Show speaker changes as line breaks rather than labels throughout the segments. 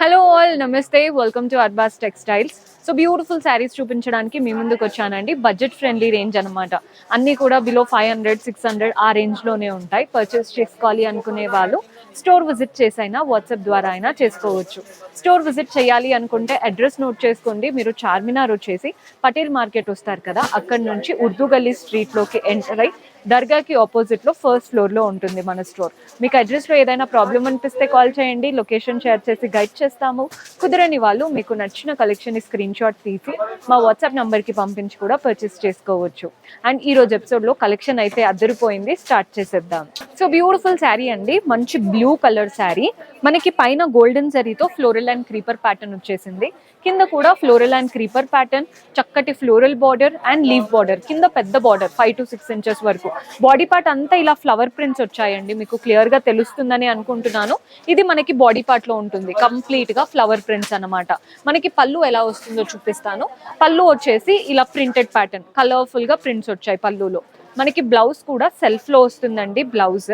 Hello all నమస్తే welcome to Arbaz textiles. So beautiful saris చూపించడానికి మీ ముందుకు వచ్చానండి. బడ్జెట్ ఫ్రెండ్లీ రేంజ్ అనమాట. అన్నీ కూడా బిలో 500-600 ఆ రేంజ్లోనే ఉంటాయి. పర్చేస్ చేసుకోవాలి అనుకునే వాళ్ళు స్టోర్ విజిట్ చేసైనా వాట్సాప్ ద్వారా అయినా చేసుకోవచ్చు. స్టోర్ విజిట్ చేయాలి అనుకుంటే అడ్రస్ నోట్ చేసుకోండి. మీరు చార్మినార్ వచ్చేసి పటేల్ మార్కెట్ వస్తారు కదా, అక్కడ నుంచి ఉర్దూ గల్లీ స్ట్రీట్లోకి ఎంటర్ అయ్యి దర్గాకి ఆపోజిట్లో ఫస్ట్ ఫ్లోర్లో ఉంటుంది మన స్టోర్. మీకు అడ్రస్లో ఏదైనా ప్రాబ్లం అనిపిస్తే కాల్ చేయండి, లొకేషన్ షేర్ చేసి గైడ్ చేస్తాము. కుదరని వాళ్ళు మీకు నచ్చిన కలెక్షన్ స్క్రీన్ షాట్ తీసి మా వాట్సాప్ నెంబర్కి పంపించి కూడా పర్చేస్ చేసుకోవచ్చు. అండ్ ఈ రోజు ఎపిసోడ్లో కలెక్షన్ అయితే అద్దరిపోయింది, స్టార్ట్ చేసేద్దాం. సో బ్యూటిఫుల్ శారీ అండి, మంచి బ్లూ కలర్ శారీ. మనకి పైన గోల్డెన్ జరీతో ఫ్లోరల్ అండ్ క్రీపర్ ప్యాటర్న్ వచ్చేసింది. కింద కూడా ఫ్లోరల్ అండ్ క్రీపర్ ప్యాటర్న్, చక్కటి floral border and leave border, కింద పెద్ద బార్డర్ 5 to 6 inches వరకు. బాడీ పార్ట్ అంతా ఇలా ఫ్లవర్ ప్రింట్స్ వచ్చాయండి, మీకు క్లియర్ గా తెలుస్తుందని అనుకుంటున్నాను. ఇది మనకి బాడీ పార్ట్ లో ఉంటుంది, కంప్లీట్ గా ఫ్లవర్ ప్రింట్స్ అన్నమాట. మనకి పళ్ళు ఎలా వస్తుందో చూపిస్తాను. పళ్ళు వచ్చేసి ఇలా ప్రింటెడ్ ప్యాటర్న్, కలర్ఫుల్ గా ప్రింట్స్ వచ్చాయి పళ్ళులో. మనకి బ్లౌజ్ కూడా సెల్ఫ్ లో వస్తుందండి. బ్లౌజ్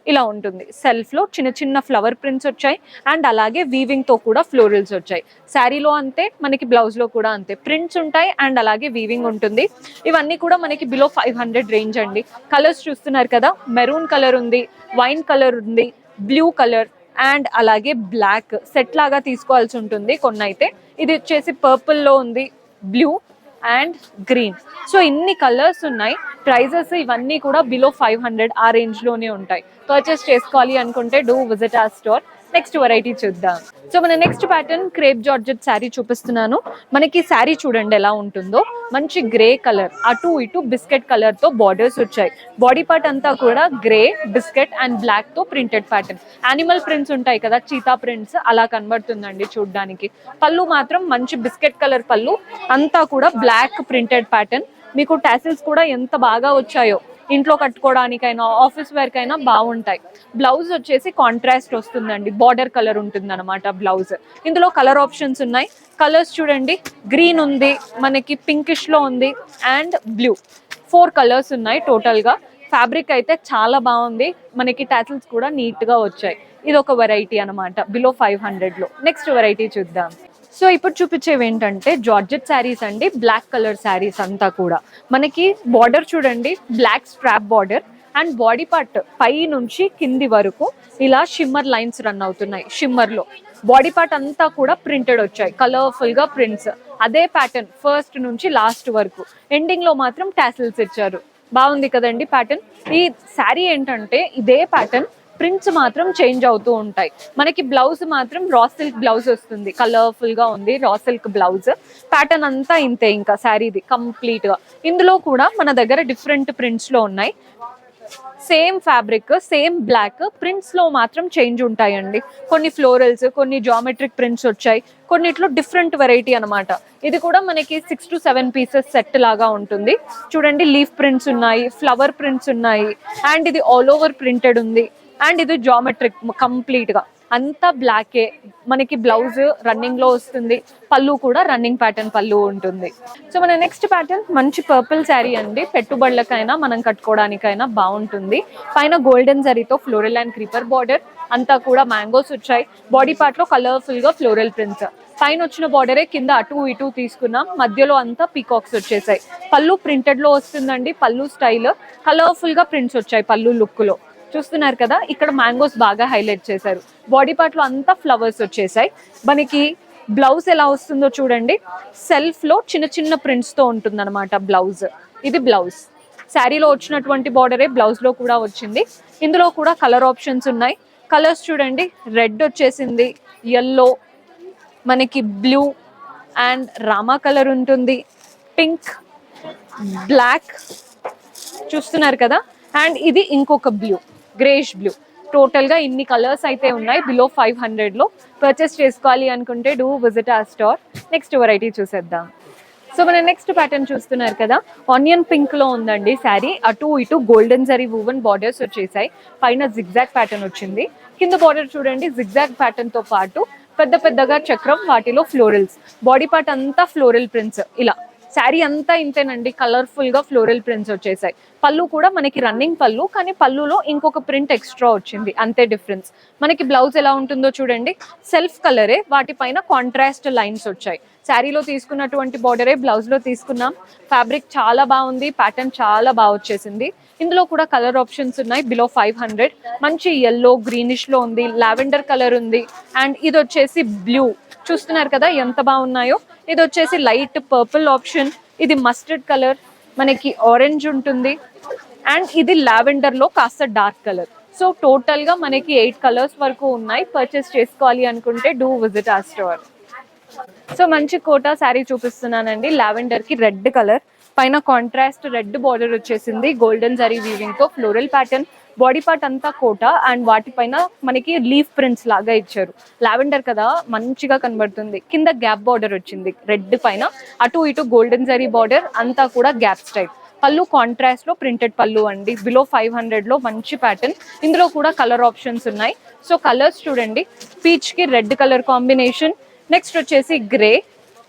ఇలా ఉంటుంది, సెల్ఫ్ లో చిన్న చిన్న ఫ్లవర్ ప్రింట్స్ వచ్చాయి అండ్ అలాగే వీవింగ్ తో కూడా ఫ్లోరల్స్ వచ్చాయి. శారీలో అంతే, మనకి బ్లౌజ్ లో కూడా అంతే ప్రింట్స్ ఉంటాయి అండ్ అలాగే వీవింగ్ ఉంటుంది. ఇవన్నీ కూడా మనకి బిలో 500 రేంజ్ అండి. కలర్స్ చూస్తున్నారు కదా, మెరూన్ కలర్ ఉంది, వైన్ కలర్ ఉంది, బ్లూ కలర్ అండ్ అలాగే బ్లాక్ సెట్ లాగా తీసుకోవాల్సి ఉంటుంది కొన్ని అయితే. ఇది వచ్చేసి పర్పుల్ లో ఉంది, బ్లూ అండ్ గ్రీన్. సో ఇన్ని కలర్స్ ఉన్నాయి. ప్రైజెస్ ఇవన్నీ కూడా బిలో 500 ఆ రేంజ్ లోనే ఉంటాయి. పర్చేస్ చేసుకోవాలి అనుకుంటే do visit our store. Next variety చూద్దాం. సో మన next pattern crepe georgette sari చూపిస్తున్నాను. మనకి శారీ చూడండి ఎలా ఉంటుందో, మంచి గ్రే కలర్, అటు ఇటు బిస్కెట్ కలర్ తో బార్డర్స్ వచ్చాయి. బాడీ పార్ట్ అంతా కూడా గ్రే, బిస్కెట్ అండ్ బ్లాక్ తో ప్రింటెడ్ ప్యాటర్న్. యానిమల్ ప్రింట్స్ ఉంటాయి కదా, చీతా ప్రింట్స్ అలా కనబడుతుందండి చూడడానికి. పళ్ళు మాత్రం మంచి బిస్కెట్ కలర్ పళ్ళు, అంతా కూడా బ్లాక్ ప్రింటెడ్ ప్యాటర్న్. మీకు టాసిల్స్ కూడా ఎంత బాగా వచ్చాయో, ఇంట్లో కట్టుకోవడానికైనా ఆఫీస్ వేర్ కైనా బాగుంటాయి. బ్లౌజ్ వచ్చేసి కాంట్రాస్ట్ వస్తుందండి, బార్డర్ కలర్ ఉంటుంది అనమాట బ్లౌజ్. ఇందులో కలర్ ఆప్షన్స్ ఉన్నాయి. కలర్స్ చూడండి, గ్రీన్ ఉంది, మనకి పింకిష్ లో ఉంది అండ్ బ్లూ. 4 కలర్స్ ఉన్నాయి టోటల్ గా. ఫ్యాబ్రిక్ అయితే చాలా బాగుంది, మనకి టాసిల్స్ కూడా నీట్ గా వచ్చాయి. ఇది ఒక వెరైటీ అనమాట బిలో 500 లో. నెక్స్ట్ వెరైటీ చూద్దాం. సో ఇప్పుడు చూపించేవి ఏంటంటే జార్జెట్ శారీస్ అండి, బ్లాక్ కలర్ శారీస్ అంతా కూడా. మనకి బార్డర్ చూడండి, black strap border and body part పై నుంచి కింది వరకు ఇలా షిమ్మర్ లైన్స్ రన్ అవుతున్నాయి. షిమ్మర్ లో బాడీ పార్ట్ అంతా కూడా ప్రింటెడ్ వచ్చాయి, కలర్ఫుల్ గా ప్రింట్స్. అదే ప్యాటర్న్ ఫస్ట్ నుంచి లాస్ట్ వరకు. ఎండింగ్ లో మాత్రం టాసిల్స్ ఇచ్చారు. బాగుంది కదండి ప్యాటర్న్. ఈ శారీ ఏంటంటే ఇదే ప్యాటర్న్, ప్రింట్స్ మాత్రం చేంజ్ అవుతూ ఉంటాయి. మనకి బ్లౌజ్ మాత్రం రా సిల్క్ బ్లౌజ్ వస్తుంది, కలర్ఫుల్ గా ఉంది రా సిల్క్ బ్లౌజ్. ప్యాటర్న్ అంతా ఇంతే ఇంకా శారీది కంప్లీట్ గా. ఇందులో కూడా మన దగ్గర డిఫరెంట్ ప్రింట్స్ లో ఉన్నాయి. Same fabric, same block, prints లో మాత్రం చేంజ్ ఉంటాయండి. కొన్ని ఫ్లోరల్స్, కొన్ని జామెట్రిక్ ప్రింట్స్ వచ్చాయి, కొన్నిట్లో డిఫరెంట్ వెరైటీ అనమాట. ఇది కూడా మనకి 6 to 7 పీసెస్ సెట్ లాగా ఉంటుంది. చూడండి, లీఫ్ ప్రింట్స్ ఉన్నాయి, ఫ్లవర్ ప్రింట్స్ ఉన్నాయి అండ్ ఇది ఆల్ ఓవర్ ప్రింటెడ్ ఉంది అండ్ ఇది జామెట్రిక్ కంప్లీట్ గా. అంతా బ్లాకే. మనకి బ్లౌజ్ రన్నింగ్ లో వస్తుంది, పళ్ళు కూడా రన్నింగ్ ప్యాటర్న్ పళ్ళు ఉంటుంది. సో మన నెక్స్ట్ ప్యాటర్న్ మంచి పర్పుల్ శారీ అండి, పెట్టుబడులకైనా మనం కట్టుకోవడానికైనా బాగుంటుంది. పైన గోల్డెన్ జరీతో ఫ్లోరల్ అండ్ క్రీపర్ బార్డర్, అంతా కూడా మ్యాంగోస్ వచ్చాయి. బాడీ పార్ట్ లో కలర్ఫుల్ గా ఫ్లోరల్ ప్రింట్స్. పైన వచ్చిన బార్డరే కింద అటు ఇటు తీసుకున్నాం, మధ్యలో అంతా పీకాక్స్ వచ్చేసాయి. పళ్ళు ప్రింటెడ్ లో వస్తుందండి, పళ్ళు స్టైల్ కలర్ఫుల్ గా ప్రింట్స్ వచ్చాయి పళ్ళు లుక్ లో. చూస్తున్నారు కదా, ఇక్కడ మ్యాంగోస్ బాగా హైలైట్ చేశారు. బాడీ పార్ట్ లో అంతా ఫ్లవర్స్ వచ్చేసాయి. మనకి బ్లౌజ్ ఎలా వస్తుందో చూడండి, సెల్ఫ్ లో చిన్న చిన్న ప్రింట్స్ తో ఉంటుంది అనమాట బ్లౌజ్. ఇది బ్లౌజ్. శారీలో వచ్చినటువంటి బార్డరే బ్లౌజ్ లో కూడా వచ్చింది. ఇందులో కూడా కలర్ ఆప్షన్స్ ఉన్నాయి. కలర్స్ చూడండి, రెడ్ వచ్చేసింది, ఎల్లో, మనకి బ్లూ అండ్ రామా కలర్ ఉంటుంది, పింక్, బ్లాక్ చూస్తున్నారు కదా అండ్ ఇది ఇంకొక బ్లూ, గ్రేష్ బ్లూ. టోటల్ గా ఇన్ని కలర్స్ అయితే ఉన్నాయి బిలో 500 లో. పర్చేస్ చేసుకోవాలి అనుకుంటే do visit our store. Next variety చూసేద్దాం. సో మన నెక్స్ట్ ప్యాటర్న్ చూస్తున్నారు కదా, ఆనియన్ పింక్ లో ఉందండి శారీ. అటు ఇటు గోల్డెన్ జరీ వూవెన్ బార్డర్స్ వచ్చేసాయి. పైన జిగ్జాగ్ ప్యాటర్న్ వచ్చింది. కింద బార్డర్ చూడండి, జిగ్జాగ్ ప్యాటర్న్ తో పాటు పెద్ద పెద్దగా చక్రం, వాటిలో ఫ్లోరల్స్. బాడీ పార్ట్ అంతా ఫ్లోరల్ ప్రింట్స్ ఇలా శారీ అంతా ఇంతేనండి, కలర్ఫుల్ గా ఫ్లోరల్ ప్రింట్స్ వచ్చేసాయి. పళ్ళు కూడా మనకి రన్నింగ్ పళ్ళు, కానీ పళ్ళులో ఇంకొక ప్రింట్ ఎక్స్ట్రా వచ్చింది, అంతే డిఫరెన్స్. మనకి బ్లౌజ్ ఎలా ఉంటుందో చూడండి, సెల్ఫ్ కలరే, వాటిపైన కాంట్రాస్ట్ లైన్స్ వచ్చాయి. శారీలో తీసుకున్నటువంటి బార్డరే బ్లౌజ్ లో తీసుకున్నాం. ఫ్యాబ్రిక్ చాలా బాగుంది, ప్యాటర్న్ చాలా బాగా వచ్చేసింది. ఇందులో కూడా కలర్ ఆప్షన్స్ ఉన్నాయి, బిలో 500. మంచి ఎల్లో గ్రీనిష్ లో ఉంది, లావెండర్ కలర్ ఉంది, అండ్ ఇది వచ్చేసి బ్లూ. చూస్తున్నారు కదా ఎంత బాగున్నాయో. ఇది వచ్చేసి లైట్ పర్పుల్ ఆప్షన్, ఇది మస్టర్డ్ కలర్, మనకి ఆరెంజ్ ఉంటుంది, అండ్ ఇది లావెండర్ లో కాస్త డార్క్ కలర్. సో టోటల్ గా మనకి 8 కలర్స్ వరకు ఉన్నాయి. పర్చేస్ చేసుకోవాలి అనుకుంటే do visit our store. So మంచి కోటా శారీ చూపిస్తున్నానండి, లావెండర్ కి రెడ్ కలర్, పైన కాంట్రాస్ట్ రెడ్ బార్డర్ వచ్చేసింది, గోల్డెన్ జరీ వీవింగ్ తో ఫ్లోరల్ ప్యాటర్న్. బాడీ పార్ట్ అంతా కోటా, అండ్ వాటిపైన మనకి లీఫ్ ప్రింట్స్ లాగా ఇచ్చారు. లావెండర్ కదా మంచిగా కనబడుతుంది. కింద గ్యాప్ బార్డర్ వచ్చింది రెడ్ పైన, అటు ఇటు గోల్డెన్ జరీ బార్డర్, అంతా కూడా గ్యాప్ స్టైల్. పళ్ళు కాంట్రాస్ట్ లో ప్రింటెడ్ పళ్ళు అండి, బిలో 500 లో మంచి ప్యాటర్న్. ఇందులో కూడా కలర్ ఆప్షన్స్ ఉన్నాయి. సో కలర్స్ చూడండి, పీచ్ కి రెడ్ కలర్ కాంబినేషన్, నెక్స్ట్ వచ్చేసి గ్రే.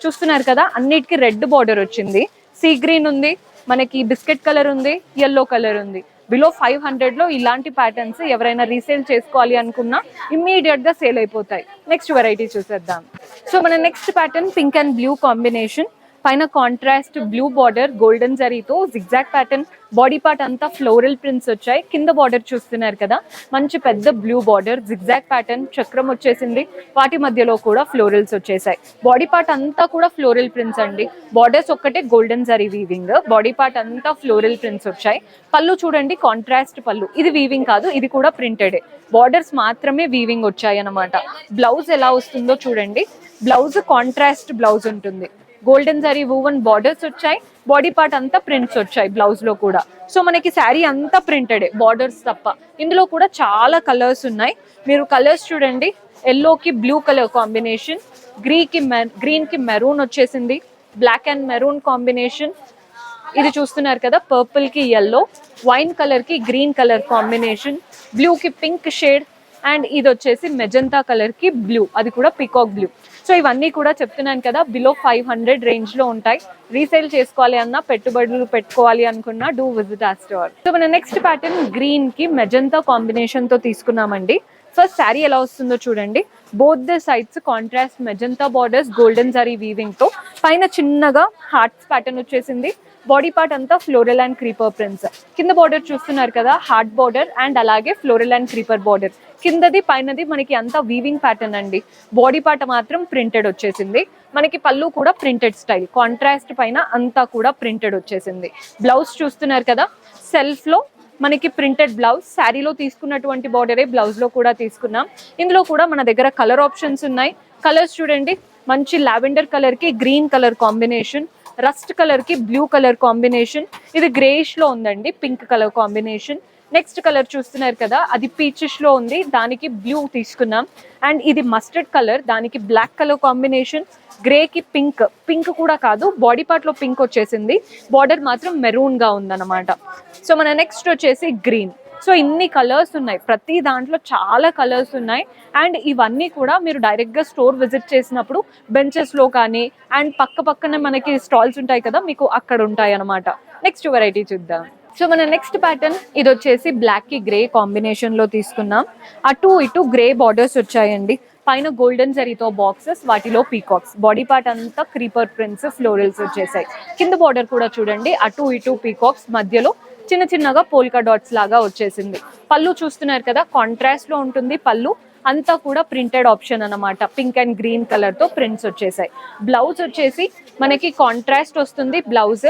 చూస్తున్నారు కదా అన్నిటికీ రెడ్ బార్డర్ వచ్చింది, సీ గ్రీన్ ఉంది, మనకి బిస్కెట్ కలర్ ఉంది, ఎల్లో కలర్ ఉంది. బిలో 500 లో ఇలాంటి ప్యాటర్న్స్ ఎవరైనా రీసేల్ చేసుకోవాలి అనుకున్నా ఇమ్మీడియట్ గా సేల్ అయిపోతాయి. నెక్స్ట్ వెరైటీ చూసేద్దాం. సో మన next pattern pink and blue combination, పైన కాంట్రాస్ట్ బ్లూ బార్డర్ గోల్డెన్ జరీతో జిగ్జాగ్ ప్యాటర్న్. బాడీ పార్ట్ అంతా ఫ్లోరల్ ప్రింట్స్ వచ్చాయి. కింద బార్డర్ చూస్తున్నారు కదా, మంచి పెద్ద బ్లూ బార్డర్, జిగ్జాగ్ ప్యాటర్న్, చక్రం వచ్చేసింది, వాటి మధ్యలో కూడా ఫ్లోరల్స్ వచ్చేసాయి. బాడీ పార్ట్ అంతా కూడా ఫ్లోరల్ ప్రింట్స్ అండి, బార్డర్స్ ఒక్కటే golden zari weaving, body part అంతా ఫ్లోరల్ ప్రింట్స్ వచ్చాయి. పళ్ళు చూడండి కాంట్రాస్ట్ పళ్ళు, ఇది వీవింగ్ కాదు, ఇది కూడా ప్రింటెడే, బార్డర్స్ మాత్రమే వీవింగ్ వచ్చాయి అన్నమాట. బ్లౌజ్ ఎలా వస్తుందో చూడండి, బ్లౌజ్ కాంట్రాస్ట్ బ్లౌజ్ ఉంటుంది, గోల్డెన్ జరీ వూవన్ బార్డర్స్ వచ్చాయి, బాడీ పార్ట్ అంతా ప్రింట్స్ వచ్చాయి బ్లౌజ్ లో కూడా. సో మనకి శారీ అంతా ప్రింటెడే, బార్డర్స్ తప్ప. ఇందులో కూడా చాలా కలర్స్ ఉన్నాయి, మీరు కలర్స్ చూడండి. ఎల్లోకి బ్లూ కలర్ కాంబినేషన్, గ్రీన్ కి మెరూన్ వచ్చేసింది, బ్లాక్ అండ్ మెరూన్ కాంబినేషన్. ఇది చూస్తున్నారు కదా, పర్పుల్ కి ఎల్లో, వైన్ కలర్ కి గ్రీన్ కలర్ కాంబినేషన్, బ్లూ కి పింక్ షేడ్, అండ్ ఇది వచ్చేసి మెజంతా కలర్ కి బ్లూ, అది కూడా పీకాక్ బ్లూ. సో ఇవన్నీ కూడా చెప్తున్నాను కదా, బిలో 500 రేంజ్ లో ఉంటాయి. రీసేల్ చేసుకోవాలి అన్నా, పెట్టుబడులు పెట్టుకోవాలి అనుకున్నా do visit our store. So మన నెక్స్ట్ ప్యాటర్న్ గ్రీన్ కి మెజంతా కాంబినేషన్ తో తీసుకున్నామండి. ఫస్ట్ శారీ ఎలా వస్తుందో చూడండి, both the sides contrast magenta borders golden zari weaving తో, పైన చిన్నగా హార్ట్స్ ప్యాటర్న్ వచ్చేసింది, బాడీ పార్ట్ అంతా ఫ్లోరల్ అండ్ క్రీపర్ ప్రింట్స్. కింద బార్డర్ చూస్తున్నారు కదా, హార్ట్ బార్డర్ అండ్ అలాగే ఫ్లోరల్ అండ్ క్రీపర్ బార్డర్. కిందది పైనది మనకి అంతా వీవింగ్ ప్యాటర్న్ అండి, బాడీ పార్ట్ మాత్రం ప్రింటెడ్ వచ్చేసింది. మనకి పళ్ళు కూడా ప్రింటెడ్ స్టైల్, కాంట్రాస్ట్ పైన అంతా కూడా ప్రింటెడ్ వచ్చేసింది. బ్లౌజ్ చూస్తున్నారు కదా, సెల్ఫ్ లో మనకి ప్రింటెడ్ బ్లౌజ్, శారీలో తీసుకున్నటువంటి బార్డరే బ్లౌజ్ లో కూడా తీసుకున్నాం. ఇందులో కూడా మన దగ్గర కలర్ ఆప్షన్స్ ఉన్నాయి. కలర్స్ చూడండి, మంచి లావెండర్ కలర్ కి green colour combination, rust colour కి బ్లూ కలర్ కాంబినేషన్, ఇది గ్రేష్ లో ఉందండి, pink colour combination. Next colour చూస్తున్నారు కదా, అది పీచెస్ లో ఉంది, దానికి బ్లూ తీసుకున్నాం. అండ్ ఇది మస్టర్డ్ కలర్, దానికి బ్లాక్ కలర్ కాంబినేషన్, గ్రే కి పింక్, పింక్ కూడా కాదు, బాడీ పార్ట్ లో పింక్ వచ్చేసింది, బార్డర్ మాత్రం మెరూన్ గా ఉందన్నమాట. సో మన నెక్స్ట్ వచ్చేసి గ్రీన్. సో ఇన్ని కలర్స్ ఉన్నాయి, ప్రతి దాంట్లో చాలా కలర్స్ ఉన్నాయి. అండ్ ఇవన్నీ కూడా మీరు డైరెక్ట్ గా స్టోర్ విజిట్ చేసినప్పుడు బెంచెస్ లో కానీ, అండ్ పక్కనే మనకి స్టాల్స్ ఉంటాయి కదా, మీకు అక్కడ ఉంటాయి అన్నమాట. నెక్స్ట్ వెరైటీ చూద్దాం. సో మన నెక్స్ట్ ప్యాటర్న్ ఇది వచ్చేసి బ్లాక్ కి గ్రే కాంబినేషన్ లో తీసుకున్నాం. అటు ఇటు గ్రే బార్డర్స్ వచ్చాయండి, పైన గోల్డెన్ జరీతో బాక్సెస్, వాటిలో పీకాక్స్, బాడీ పార్ట్ అంతా క్రీపర్ ప్రింట్స్ ఫ్లోరల్స్ వచ్చేసాయి. కింద బార్డర్ కూడా చూడండి, అటు ఇటు పీకాక్స్, మధ్యలో చిన్న చిన్నగా పోల్కా డాట్స్ లాగా వచ్చేసింది. పళ్ళు చూస్తున్నారు కదా, కాంట్రాస్ట్ లో ఉంటుంది పళ్ళు, అంతా కూడా ప్రింటెడ్ ఆప్షన్ అన్నమాట, పింక్ అండ్ గ్రీన్ కలర్ తో ప్రింట్స్ వచ్చేసాయి. బ్లౌజ్ వచ్చేసి మనకి కాంట్రాస్ట్ వస్తుంది, బ్లౌజ్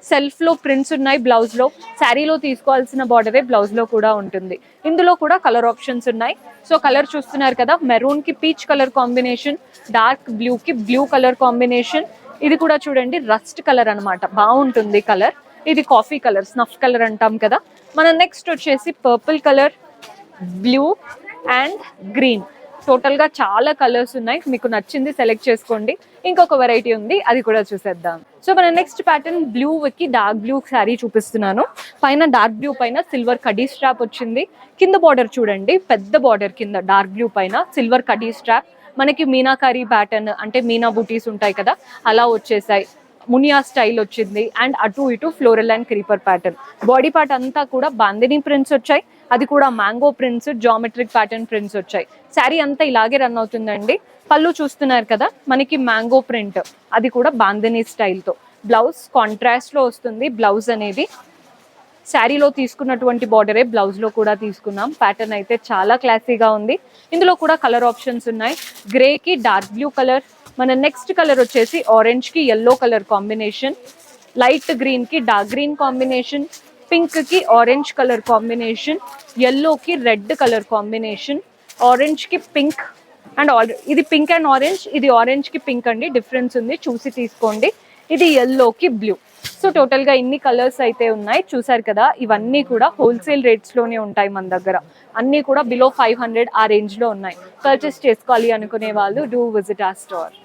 సెల్ఫ్ లో ప్రింట్స్ ఉన్నాయి బ్లౌజ్ లో, శారీలో తీసుకోవాల్సిన బార్డరే బ్లౌజ్ లో కూడా ఉంటుంది. ఇందులో కూడా కలర్ ఆప్షన్స్ ఉన్నాయి. సో కలర్ చూస్తున్నారు కదా, మెరూన్ కి peach colour combination, dark blue కి బ్లూ కలర్ కాంబినేషన్, ఇది కూడా చూడండి రస్ట్ కలర్ అన్నమాట, బాగుంటుంది కలర్. ఇది కాఫీ కలర్, స్నఫ్ కలర్ అంటాం కదా. మన నెక్స్ట్ వచ్చేసి purple colour, blue and green. Total గా చాలా కలర్స్ ఉన్నాయి, మీకు నచ్చింది సెలెక్ట్ చేసుకోండి. ఇంకొక వెరైటీ ఉంది, అది కూడా చూసేద్దాం. సో మన నెక్స్ట్ ప్యాటర్న్ బ్లూ కి డార్క్ బ్లూ శారీ చూపిస్తున్నాను. పైన డార్క్ బ్లూ పైన సిల్వర్ కడీ స్ట్రాప్ వచ్చింది. కింద బార్డర్ చూడండి, పెద్ద బార్డర్ కింద డార్క్ బ్లూ పైన సిల్వర్ కడీ స్ట్రాప్, మనకి మీనాకారీ ప్యాటర్న్ అంటే మీనా బూటీస్ ఉంటాయి కదా, అలా వచ్చేసాయి. మునియా స్టైల్ వచ్చింది అండ్ అటు ఇటు floral and creeper pattern. Body part అంతా కూడా బాందిని ప్రింట్స్ వచ్చాయి, అది కూడా mango prints, geometric pattern prints వచ్చాయి. శారీ అంతా ఇలాగే రన్ అవుతుందండి. పళ్ళు చూస్తున్నారు కదా మనకి మ్యాంగో ప్రింట్, అది కూడా బాందిని స్టైల్తో. బ్లౌజ్ కాంట్రాస్ట్ లో వస్తుంది. బ్లౌజ్ అనేది శారీలో తీసుకున్నటువంటి బార్డరే బ్లౌజ్ లో కూడా తీసుకున్నాం. ప్యాటర్న్ అయితే చాలా క్లాసీగా ఉంది. ఇందులో కూడా కలర్ ఆప్షన్స్ ఉన్నాయి. గ్రే కి డార్క్ బ్లూ కలర్, మన నెక్స్ట్ కలర్ వచ్చేసి ఆరెంజ్ కి yellow colour combination, light green కి డార్క్ గ్రీన్ కాంబినేషన్, పింక్ కి ఆరెంజ్ కలర్ కాంబినేషన్, ఎల్లో కి రెడ్ కలర్ కాంబినేషన్, ఆరెంజ్ కి పింక్ అండ్ ఇది పింక్ అండ్ ఆరెంజ్, ఇది ఆరెంజ్ కి పింక్ అండి. డిఫరెన్స్ ఉంది, చూసి తీసుకోండి. ఇది ఎల్లోకి బ్లూ. సో టోటల్ గా ఇన్ని కలర్స్ అయితే ఉన్నాయి. చూసారు కదా, ఇవన్నీ కూడా హోల్సేల్ రేట్స్ లోనే ఉంటాయి మన దగ్గర. అన్ని కూడా బిలో 500 ఆ రేంజ్ లో ఉన్నాయి. పర్చేస్ చేసుకోవాలి అనుకునే వాళ్ళు డూ విజిట్ our స్టోర్.